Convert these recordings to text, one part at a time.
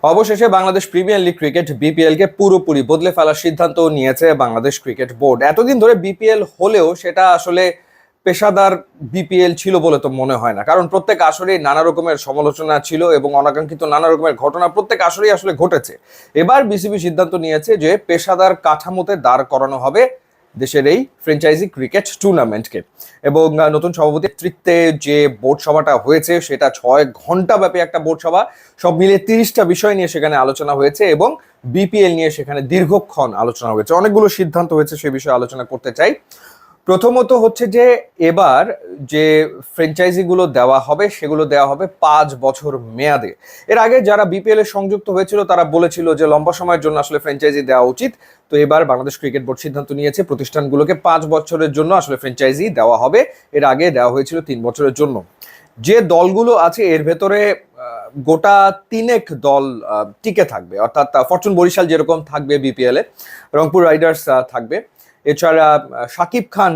অবশেষে Bangladesh premier league cricket BPL কে পুরোপুরি বদলে ফেলার সিদ্ধান্ত নিয়েছে বাংলাদেশ ক্রিকেট বোর্ড। এতদিন ধরে বিপিএল হলেও সেটা আসলে পেশাদার বিপিএল ছিল বলে তো মনে হয় না, কারণ প্রত্যেক আসরেই নানা রকমের সমালোচনা ছিল এবং অনাকাঙ্ক্ষিত নানা রকমের ঘটনা প্রত্যেক আসরেই আসলে ঘটেছে। এবার বিসিবি সিদ্ধান্ত নিয়েছে যে পেশাদার কাঠামোতে দাঁড় করানো হবে দেশের এই ফ্র্যাঞ্চাইজি ক্রিকেট টুর্নামেন্টকে। এবং নতুন সভাপতির নেতৃত্বে যে বোর্ড সভাটা হয়েছে সেটা 6 ঘন্টা ব্যাপী একটা বোর্ড সভা। সব মিলিয়ে 30টা বিষয় নিয়ে সেখানে আলোচনা হয়েছে এবং বিপিএল নিয়ে সেখানে দীর্ঘক্ষণ আলোচনা হয়েছে। অনেকগুলো সিদ্ধান্ত হয়েছে, সে বিষয়ে আলোচনা করতে চাই। প্রথমত হচ্ছে যে এবার যে ফ্র্যাঞ্চাইজিগুলো দেওয়া হবে সেগুলো দেওয়া হবে 5 বছর মেয়াদে। এর আগে যারা বিপিএল এ সংযুক্ত হয়েছিল তারা বলেছিল যে লম্বা সময়ের জন্য আসলে ফ্র্যাঞ্চাইজি দেওয়া উচিত। তো এবার বাংলাদেশ ক্রিকেট বোর্ড সিদ্ধান্ত নিয়েছে প্রতিষ্ঠানগুলোকে 5 বছরের জন্য আসলে ফ্র্যাঞ্চাইজি দেওয়া হবে। এর আগে দেওয়া হয়েছিল 3 বছরের জন্য। যে দলগুলো আছে এর ভেতরে গোটা 3 দল টিকে থাকবে, অর্থাৎ ফরচুন বরিশাল যেরকম থাকবে বিপিএল এ, রংপুর রাইডার্স থাকবে, এছাড়া শাকিব খান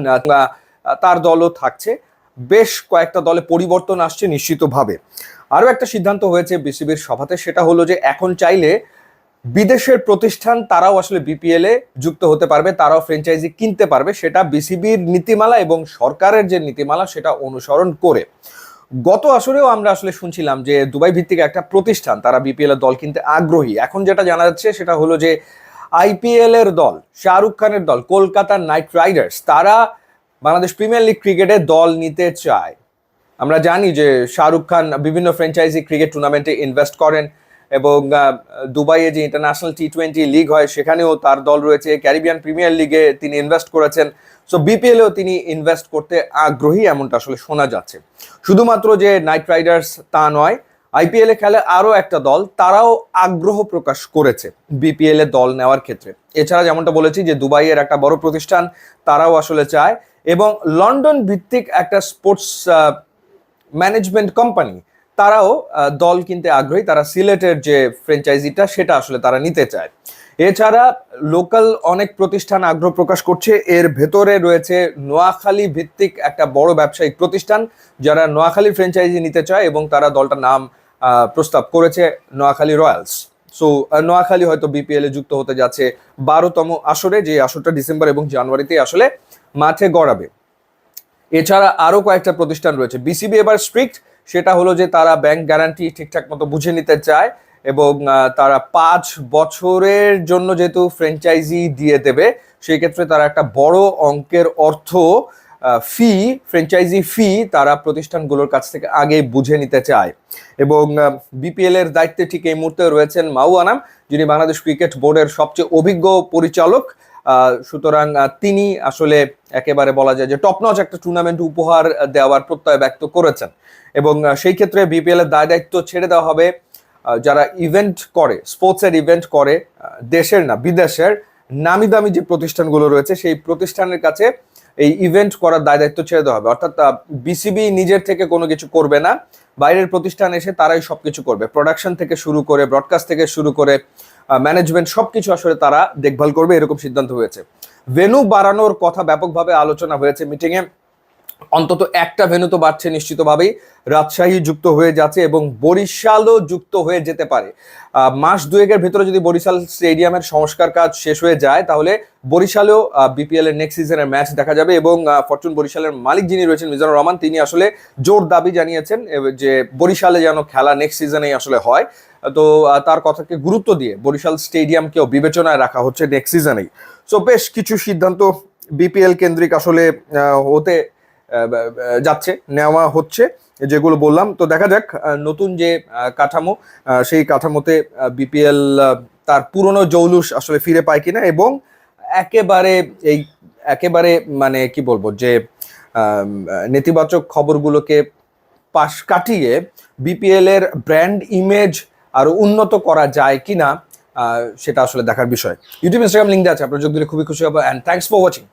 তার দলও থাকছে। বেশ কয়েকটা দলে পরিবর্তন আসছে নিশ্চিতভাবে। আরও একটা সিদ্ধান্ত হয়েছে বিসিবির সভাতে, সেটা হলো যে এখন চাইলে বিদেশের প্রতিষ্ঠান তারাও আসলে বিপিএল এ যুক্ত হতে পারবে, তারাও ফ্র্যাঞ্চাইজি কিনতে পারবে, সেটা বিসিবির নীতিমালা এবং সরকারের যে নীতিমালা সেটা অনুসরণ করে। গত আসরেও আমরা আসলে শুনছিলাম যে দুবাই ভিত্তিক একটা প্রতিষ্ঠান তারা বিপিএল এর দল কিনতে আগ্রহী। এখন যেটা জানা যাচ্ছে সেটা হলো যে আইপিএল এর দল, শাহরুখ খানের দল কলকাতা নাইট রাইডার্স, তারা বাংলাদেশ প্রিমিয়ার লিগ ক্রিকেটে দল নিতে চায়। আমরা জানি যে শাহরুখ খান বিভিন্ন ফ্র্যাঞ্চাইজি ক্রিকেট টুর্নামেন্টে ইনভেস্ট করেন এবং দুবাইয়ে যে ইন্টারন্যাশনাল টি20 লিগ হয় সেখানেও তার দল রয়েছে। ক্যারিবিয়ান প্রিমিয়ার লিগে তিনি ইনভেস্ট করেছেন। সো বিপিএলেও তিনি ইনভেস্ট করতে আগ্রহী এমনটা আসলে শোনা যাচ্ছে। শুধুমাত্র যে নাইট রাইডার্স তা নয়, আইপিএল এ খেলে আরও একটা দল, তারাও আগ্রহ প্রকাশ করেছে বিপিএল এ দল নেওয়ার ক্ষেত্রে। এছাড়া যেমনটা বলেছি যে দুবাইয়ের একটা বড় প্রতিষ্ঠান তারাও আসলে চায়, এবং লন্ডন ভিত্তিক একটা স্পোর্টস ম্যানেজমেন্ট কোম্পানি তারাও দল কিনতে আগ্রহী। তারা সিলেটের যে ফ্র্যাঞ্চাইজিটা সেটা আসলে তারা নিতে চায়। এছাড়া লোকাল অনেক প্রতিষ্ঠান আগ্রহ প্রকাশ করছে। এর ভেতরে রয়েছে নোয়াখালী ভিত্তিক একটা বড় ব্যবসায়িক প্রতিষ্ঠান যারা নোয়াখালীর ফ্র্যাঞ্চাইজি নিতে চায় এবং তারা দলটার নাম প্রস্তাব করেছে নোয়াখালী রয়্যালস। সো নোয়াখালী হয়তো বিপিএল এ যুক্ত হতে যাচ্ছে 12তম আসরে, যে আসরটা ডিসেম্বর এবং জানুয়ারিতে আসলে মাঠে গড়াবে। এছাড়া আরো কয়েকটা প্রতিষ্ঠান রয়েছে। বিসিবি এবার স্ট্রিক্ট, সেটা হলো যে তারা ব্যাংক গ্যারান্টি ঠিকঠাক মতো বুঝে নিতে চায় এবং তারা 5 বছরের জন্য যেহেতু ফ্র্যাঞ্চাইজি দিয়ে দেবে সেই ক্ষেত্রে তারা একটা বড় অঙ্কের অর্থ ফি, ফ্র্যাঞ্চাইজি ফি তারা প্রতিষ্ঠানগুলোর কাছ থেকে আগে বুঝে নিতে চায়। এবং বিপিএল এর দায়িত্বে ঠিক এই মুহূর্তে রয়েছেন মাউ আনাম, যিনি বাংলাদেশ ক্রিকেট বোর্ডের সবচেয়ে অভিজ্ঞ পরিচালক। সুতরাং তিনি আসলে একেবারে বলা যায় যে টপ নচ একটা টুর্নামেন্ট উপহার দেওয়ার প্রত্যয় ব্যক্ত করেছেন। এবং সেই ক্ষেত্রে বিপিএল এর দায় দায়িত্ব ছেড়ে দেওয়া হবে যারা ইভেন্ট করে, স্পোর্টসের ইভেন্ট করে, দেশের না বিদেশের নামি দামি যে প্রতিষ্ঠানগুলো রয়েছে সেই প্রতিষ্ঠানের কাছে এই ইভেন্ট করার দায় দায়িত্ব ছেড়ে দেওয়া হবে। অর্থাৎ বিসিবি নিজের থেকে কোনো কিছু করবে না, বাইরের প্রতিষ্ঠান এসে তারাই সবকিছু করবে। প্রোডাকশন থেকে শুরু করে, ব্রডকাস্ট থেকে শুরু করে, ম্যানেজমেন্ট সবকিছু আসলে তারা দেখভাল করবে, এরকম সিদ্ধান্ত হয়েছে। ভেন্যু বাড়ানোর কথা ব্যাপকভাবে আলোচনা হয়েছে মিটিংয়ে। অন্তত একটা ভেন্যু তো বাড়ছে নিশ্চিতভাবেই। রাজশাহী যুক্ত হয়ে যাচ্ছে এবং বরিশালও যুক্ত হয়ে যেতে পারে। মাস দুয়েকের ভিতরে যদি বরিশাল স্টেডিয়ামের সংস্কার কাজ শেষ হয়ে যায় তাহলে বরিশালেও বিপিএল এর নেক্সট সিজনের ম্যাচ দেখা যাবে। এবং ফরচুন বরিশালের মালিক যিনি রয়েছেন মিজানুর রহমান, তিনি আসলে জোর দাবি জানিয়েছেন যে বরিশালে যেন খেলা নেক্সট সিজনেই আসলে হয়। তো তার কথাকে গুরুত্ব দিয়ে বরিশাল স্টেডিয়ামকেও বিবেচনায় রাখা হচ্ছে নেক্সট সিজনেই। সো বেশ কিছু সিদ্ধান্ত বিপিএল কেন্দ্রিক আসলে হতে যাচ্ছে, নেওয়া হচ্ছে, যেগুলো বললাম। তো দেখা যাক নতুন যে কাঠামো সেই কাঠামোতে বিপিএল তার পুরনো জৌলুস আসলে ফিরে পায় কিনা, এবং একেবারে মানে কি বলবো যে নেতিবাচক খবরগুলোকে পাশ কাটিয়ে বিপিএল এর ব্র্যান্ড ইমেজ আরো উন্নত করা যায় কিনা সেটা আসলে দেখার বিষয়। ইউটিউব ইনস্টাগ্রাম লিঙ্ক দেওয়া আছে, আপনারা যোগ দিলে খুবই খুশি হবো। And thanks for watching.